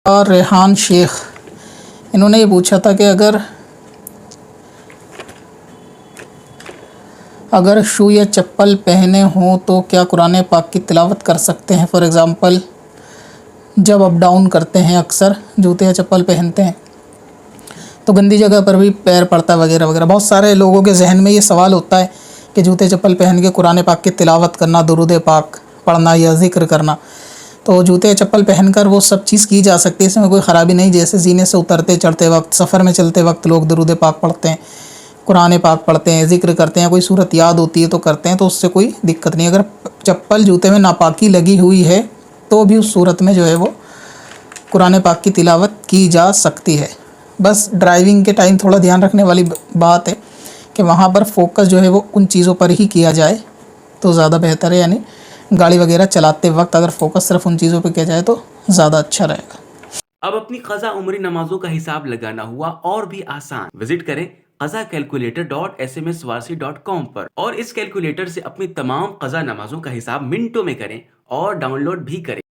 اور ریحان شیخ، انہوں نے یہ پوچھا تھا کہ اگر شو یا چپل پہنے ہوں تو کیا قرآن پاک کی تلاوت کر سکتے ہیں؟ فار ایگزامپل جب اپ ڈاؤن کرتے ہیں اکثر جوتے یا چپل پہنتے ہیں تو گندی جگہ پر بھی پیر پڑتا ہے وغیرہ وغیرہ. بہت سارے لوگوں کے ذہن میں یہ سوال ہوتا ہے کہ جوتے چپل پہن کے قرآن پاک کی تلاوت کرنا، درود پاک پڑھنا یا ذکر کرنا، تو جوتے چپل پہن کر وہ سب چیز کی جا سکتی ہے، اس میں کوئی خرابی نہیں. جیسے زینے سے اترتے چڑھتے وقت، سفر میں چلتے وقت لوگ درود پاک پڑھتے ہیں، قرآن پاک پڑھتے ہیں، ذکر کرتے ہیں، کوئی صورت یاد ہوتی ہے تو کرتے ہیں، تو اس سے کوئی دقت نہیں. اگر چپل جوتے میں ناپاکی لگی ہوئی ہے تو بھی اس صورت میں جو ہے وہ قرآن پاک کی تلاوت کی جا سکتی ہے. بس ڈرائیونگ کے ٹائم تھوڑا دھیان رکھنے والی بات ہے کہ وہاں پر فوکس جو ہے وہ ان چیزوں پر ہی کیا جائے تو زیادہ بہتر ہے. یعنی گاڑی وغیرہ چلاتے وقت اگر فوکس صرف ان چیزوں پہ کیا جائے تو زیادہ اچھا رہے گا. اب اپنی قضا عمری نمازوں کا حساب لگانا ہوا اور بھی آسان. وزٹ کریں qazakalculator.smswarsi.com پر اور اس کیلکولیٹر سے اپنی تمام قضا نمازوں کا حساب منٹوں میں کریں اور ڈاؤن لوڈ بھی کریں.